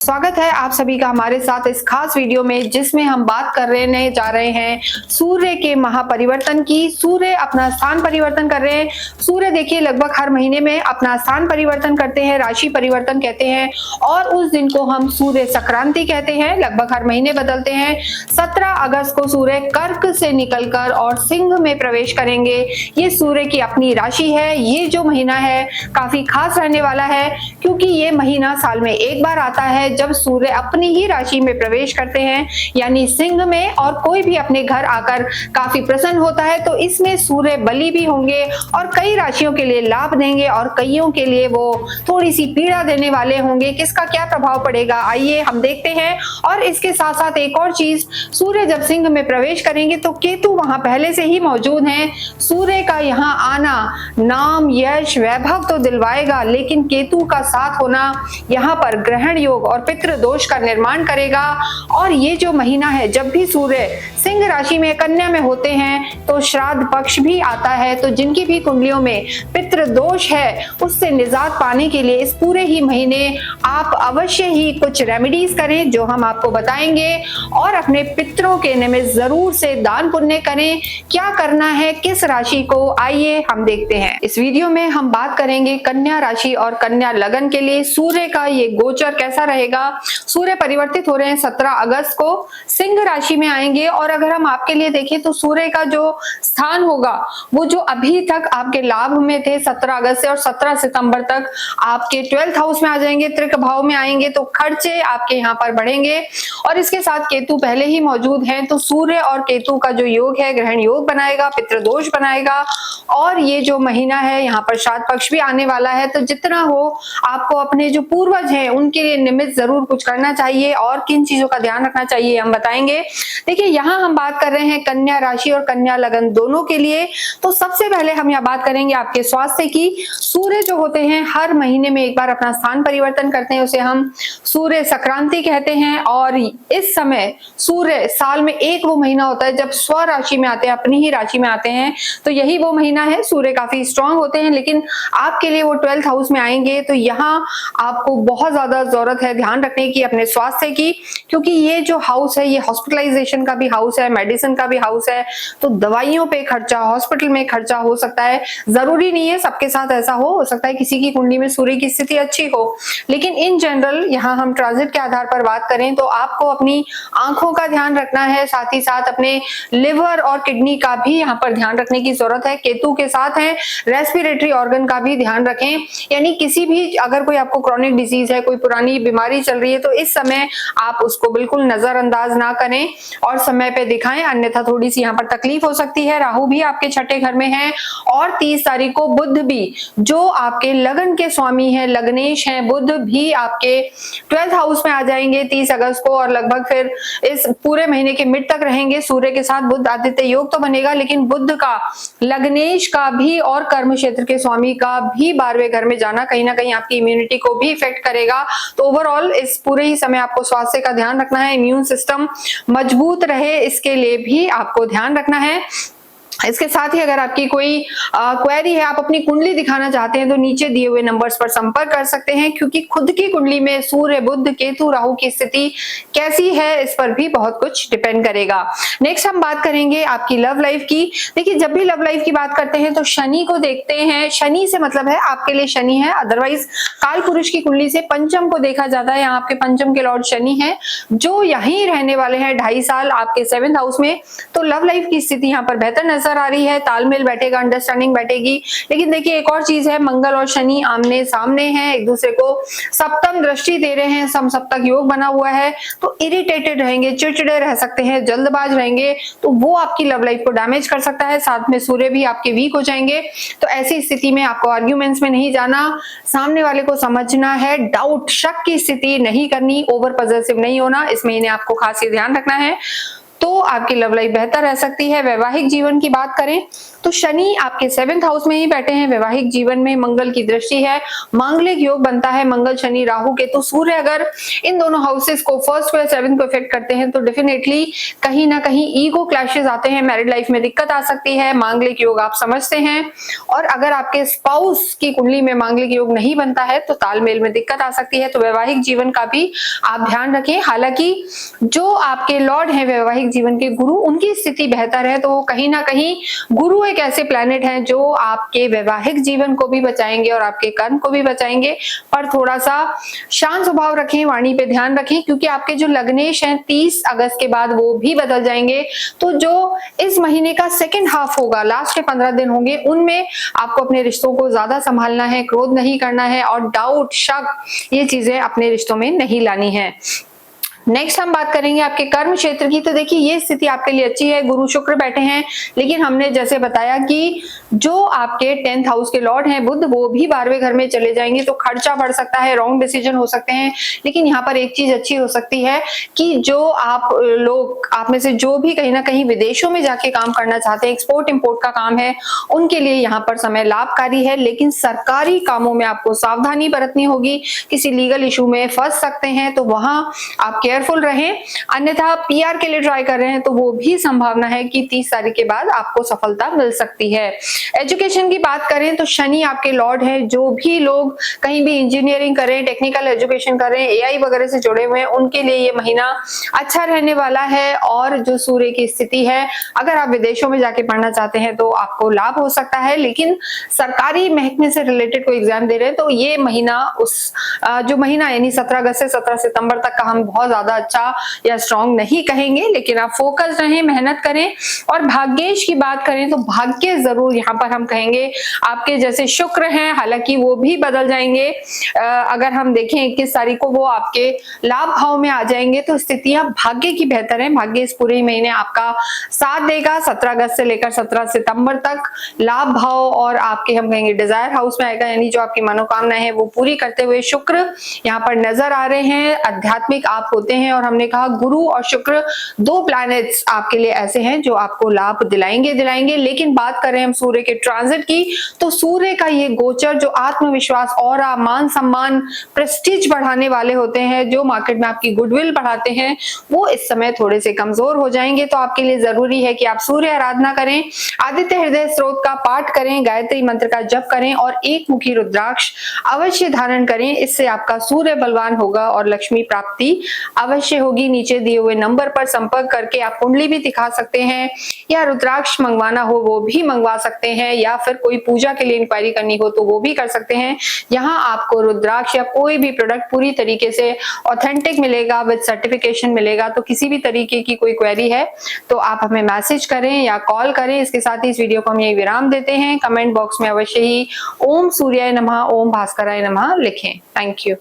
स्वागत है आप सभी का हमारे साथ इस खास वीडियो में, जिसमें हम बात करने जा रहे हैं सूर्य के महापरिवर्तन की। सूर्य अपना स्थान परिवर्तन कर रहे हैं। सूर्य देखिए लगभग हर महीने में अपना स्थान परिवर्तन करते हैं, राशि परिवर्तन कहते हैं, और उस दिन को हम सूर्य संक्रांति कहते हैं। लगभग हर महीने बदलते हैं। 17 अगस्त को सूर्य कर्क से निकलकर और सिंह में प्रवेश करेंगे। ये सूर्य की अपनी राशि है। ये जो महीना है काफी खास रहने वाला है, क्योंकि ये महीना साल में एक बार आता है जब सूर्य अपनी ही राशि में प्रवेश करते हैं, यानी सिंह में, और कोई भी अपने घर आकर काफी प्रसन्न होता है। तो इसमें सूर्य बली भी होंगे और कई राशियों के लिए लाभ देंगे और कईयों के लिए वो थोड़ी सी पीड़ा देने वाले होंगे। किसका क्या प्रभाव पड़ेगा आइए हम देखते हैं। और इसके साथ साथ एक और चीज, सूर्य जब सिंह में प्रवेश करेंगे तो केतु वहां पहले से ही मौजूद हैं। सूर्य का यहाँ आना नाम, यश, वैभव तो दिलवाएगा, लेकिन केतु का साथ होना यहाँ पर ग्रहण योग और पितृ दोष का निर्माण करेगा। और ये जो महीना है, जब भी सूर्य सिंह राशि में कन्या में होते हैं तो श्राद्ध पक्ष भी आता है। तो जिनकी भी कुंडलियों में पितृ दोष है, उससे निजात पाने के लिए इस पूरे ही महीने आप अवश्य ही कुछ रेमेडीज करें, जो हम आपको बताएंगे, और अपने पितरों के निमित्त जरूर से दान पुण्य करें। क्या करना है किस राशि को, आइए हम देखते हैं। इस वीडियो में हम बात करेंगे कन्या राशि और कन्या लगन के लिए सूर्य का ये गोचर कैसा रहेगा। सूर्य परिवर्तित हो रहे हैं 17 अगस्त को, सिंह राशि में आएंगे। और अगर हम आपके लिए देखें तो सूर्य का जो स्थान होगा, वो जो अभी तक आपके लाभ में थे 17 अगस्त से और 17 सितंबर तक आपके 12th हाउस में आ जाएंगे, त्रिक भाव में आएंगे, तो खर्चे आपके यहाँ पर बढ़ेंगे। और इसके साथ केतु पहले ही मौजूद हैं, तो सूर्य और केतु का जो योग है ग्रहण योग बनाएगा, पितृदोष बनाएगा। और ये जो महीना है यहाँ पर श्राद्ध पक्ष भी आने वाला है। तो जितना हो आपको अपने जो पूर्वज हैं उनके लिए निमित्त जरूर कुछ करना चाहिए, और किन चीजों का ध्यान रखना चाहिए हम बताएंगे। देखिए यहाँ हम बात कर रहे हैं कन्या राशि और कन्या लगन दोनों के लिए। तो सबसे पहले हम यहाँ बात करेंगे आपके स्वास्थ्य की। सूर्य जो होते हैं हर महीने में एक बार अपना स्थान परिवर्तन करते हैं, उसे हम सूर्य संक्रांति कहते हैं। और इस समय सूर्य साल में एक वो महीना होता है जब स्व राशि में आते हैं, अपनी ही राशि में आते हैं। तो यही वो महीना है। सूर्य काफी स्ट्रांग होते हैं, लेकिन आपके लिए वो 12th हाउस में आएंगे। तो यहाँ आपको बहुत ज्यादा जरूरत है ध्यान रखने की अपने स्वास्थ्य की, क्योंकि ये जो हाउस है ये हॉस्पिटलाइजेशन का भी हाउस है, मेडिसिन का भी हाउस है। तो दवाइयों पे खर्चा, हॉस्पिटल में खर्चा हो सकता है। जरूरी नहीं है सबके साथ ऐसा हो सकता है किसी की कुंडली में सूर्य की स्थिति अच्छी हो, लेकिन इन जनरल यहाँ हम ट्रांजिट के आधार पर बात करें तो आपको अपनी आंखों का ध्यान रखना है, साथ ही साथ अपने लिवर और किडनी का भी यहाँ पर ध्यान रखने की जरूरत है। केतु के साथ है, रेस्पिरेटरी ऑर्गन का भी ध्यान रखें, यानी किसी भी अगर कोई आपको क्रॉनिक डिजीज है, कोई पुरानी बीमारी चल रही है, तो इस समय आप उसको बिल्कुल नजरअंदाज ना करें और समय पे दिखाएं, अन्यथा थोड़ी सी यहाँ पर तकलीफ हो सकती है। राहु भी आपके छठे घर में है, और 30 तारीख को बुध भी, जो आपके लगन के स्वामी है, लग्नेश हैं, बुध भी आपके 12th हाउस में आ जाएंगे 30 अगस्त को, और लगभग फिर इस पूरे महीने के मिड तक रहेंगे। सूर्य के साथ बुध आदित्य योग तो बनेगा, लेकिन बुध का, लग्नेश का भी और कर्म क्षेत्र के स्वामी का भी 12वें घर में जाना कहीं ना कहीं आपकी इम्यूनिटी को भी इफेक्ट करेगा। तो ओवरऑल इस पूरे ही समय आपको स्वास्थ्य का ध्यान रखना है, इम्यून सिस्टम मजबूत रहे इसके लिए भी आपको ध्यान रखना है। इसके साथ ही अगर आपकी कोई क्वेरी है, आप अपनी कुंडली दिखाना चाहते हैं, तो नीचे दिए हुए नंबर्स पर संपर्क कर सकते हैं, क्योंकि खुद की कुंडली में सूर्य, बुध, केतु, राहु की स्थिति कैसी है इस पर भी बहुत कुछ डिपेंड करेगा। नेक्स्ट हम बात करेंगे आपकी लव लाइफ की। देखिए जब भी लव लाइफ की बात करते हैं तो शनि को देखते हैं। शनि से मतलब है आपके लिए शनि है, अदरवाइज काल पुरुष की कुंडली से पंचम को देखा जाता है। यहाँ आपके पंचम के लॉर्ड शनि है, जो यहीं रहने वाले हैं 2.5 साल आपके 7th हाउस में। तो लव लाइफ की स्थिति यहाँ पर बेहतर नजर आ रही है, तालमेल बैठेगा, अंडरस्टैंडिंग बैठेगी। लेकिन देखिए एक और चीज है, मंगल और शनि आमने सामने हैं, एक दूसरे को सप्तम दृष्टि दे रहे हैं, समसप्तक योग बना हुआ है। तो इरिटेटेड रहेंगे, चिड़चिड़े रह सकते हैं, जल्दबाज रहेंगे, तो वो आपकी लव लाइफ को डैमेज कर सकता है। साथ में सूर्य भी आपके वीक हो जाएंगे। तो ऐसी स्थिति में आपको आर्ग्यूमेंट्स में नहीं जाना, सामने वाले को समझना है, डाउट, शक की स्थिति नहीं करनी, ओवर पॉजिटिव नहीं होना। इस महीने आपको खास ध्यान रखना है। तो आपकी लव लाइफ बेहतर रह सकती है। वैवाहिक जीवन की बात करें तो शनि आपके 7th हाउस में ही बैठे हैं। वैवाहिक जीवन में मंगल की दृष्टि है, मांगलिक योग बनता है। मंगल, शनि, राहु, केतु, सूर्य अगर इन दोनों हाउसेस को, फर्स्ट को या 7th को इफेक्ट करते हैं तो डेफिनेटली कहीं ना कहीं ईगो क्लैशेस आते हैं, मैरिड लाइफ में दिक्कत आ सकती है। मांगलिक योग आप समझते हैं, और अगर आपके स्पाउस की कुंडली में मांगलिक योग नहीं बनता है तो तालमेल में दिक्कत आ सकती है। तो वैवाहिक जीवन का भी आप ध्यान रखें। हालांकि जो आपके लॉर्ड हैं वैवाहिक जीवन के, गुरु, उनकी स्थिति बेहतर है, तो कहीं ना कहीं गुरु एक ऐसे प्लैनेट हैं जो आपके वैवाहिक जीवन को भी बचाएंगे और आपके कर्म को भी बचाएंगे। पर थोड़ा सा शांत स्वभाव रखें, वाणी पे ध्यान रखें, क्योंकि आपके जो लग्नेश हैं 30 अगस्त के बाद वो भी बदल जाएंगे। तो जो इस महीने का सेकेंड हाफ होगा, लास्ट के 15 दिन होंगे, उनमें आपको अपने रिश्तों को ज्यादा संभालना है, क्रोध नहीं करना है और डाउट, शक, ये चीजें अपने रिश्तों में नहीं लानी है। नेक्स्ट हम बात करेंगे आपके कर्म क्षेत्र की। तो देखिए ये स्थिति आपके लिए अच्छी है, गुरु शुक्र बैठे हैं, लेकिन हमने जैसे बताया कि जो आपके 10th हाउस के लॉर्ड हैं बुध, वो भी 12वें घर में चले जाएंगे, तो खर्चा बढ़ सकता है, रॉन्ग डिसीजन हो सकते हैं। लेकिन यहाँ पर एक चीज अच्छी हो सकती है कि जो आप लोग, आप में से जो भी कहीं ना कहीं विदेशों में जाके काम करना चाहते हैं, एक्सपोर्ट इम्पोर्ट का काम है, उनके लिए यहाँ पर समय लाभकारी है। लेकिन सरकारी कामों में आपको सावधानी बरतनी होगी, किसी लीगल इशू में फंस सकते हैं, तो वहां आप केयरफुल रहें। अन्यथा पीआर के लिए ट्राई कर रहे हैं तो वो भी संभावना है कि 30 तारीख के बाद आपको सफलता मिल सकती है। एजुकेशन की बात करें तो शनि आपके लॉर्ड है। जो भी लोग कहीं भी इंजीनियरिंग करें, टेक्निकल एजुकेशन करें, एआई वगैरह से जुड़े हुए हैं, उनके लिए ये महीना अच्छा रहने वाला है। और जो सूर्य की स्थिति है, अगर आप विदेशों में जाके पढ़ना चाहते हैं तो आपको लाभ हो सकता है। लेकिन सरकारी महकमे से रिलेटेड कोई एग्जाम दे रहे हैं तो ये महीना, उस जो महीना यानी 17 अगस्त से 17 सितंबर तक का, हम बहुत ज्यादा अच्छा या स्ट्रॉन्ग नहीं कहेंगे। लेकिन आप फोकस रहें, मेहनत करें। और भाग्येश की बात करें तो भाग्य जरूर यहाँ पर हम कहेंगे आपके जैसे शुक्र हैं, हालांकि वो भी बदल जाएंगे। अगर हम देखें 21 तारीख को वो आपके लाभ भाव में आ जाएंगे, तो स्थितियां भाग्य की बेहतर है। भाग्य इस पूरे महीने आपका साथ देगा। 17 अगस्त से लेकर 17 सितंबर तक लाभ भाव और आपके, हम कहेंगे, डिजायर हाउस में आएगा, यानी जो आपकी मनोकामनाएं हैं वो पूरी करते हुए शुक्र यहाँ पर नजर आ रहे हैं। आध्यात्मिक आप होते हैं, और हमने कहा गुरु और शुक्र 2 प्लैनेट्स आपके लिए ऐसे हैं जो आपको लाभ दिलाएंगे। लेकिन बात करें हम सूर्य के ट्रांजिट की, तो सूर्य का ये गोचर जो आत्मविश्वास, ऑरा, मान सम्मान, प्रेस्टीज बढ़ाने वाले होते हैं, जो मार्केट में आपकी गुडविल बढ़ाते हैं, वो इस समय थोड़े से कमजोर हो जाएंगे। तो आपके लिए जरूरी है कि आप सूर्य आराधना करें, आदित्य हृदय स्त्रोत का पाठ करें, गायत्री मंत्र का जप करें और एक मुखी रुद्राक्ष अवश्य धारण करें। इससे आपका सूर्य बलवान होगा और लक्ष्मी प्राप्ति अवश्य होगी। नीचे दिए हुए नंबर पर संपर्क करके आप कुंडली भी दिखा सकते हैं, या रुद्राक्ष मंगवाना हो वो भी मंगवा सकते हैं, या फिर कोई पूजा के लिए इंक्वायरी करनी हो तो वो भी कर सकते हैं। यहाँ आपको रुद्राक्ष या कोई भी प्रोडक्ट पूरी तरीके से ऑथेंटिक मिलेगा, विद सर्टिफिकेशन मिलेगा। तो किसी भी तरीके की कोई क्वेरी है तो आप हमें मैसेज करें या कॉल करें। इसके साथ ही इस वीडियो को हम यही विराम देते हैं। कमेंट बॉक्स में अवश्य ही ओम सूर्याय नमः, ओम भास्कराय नमः लिखें। Thank you.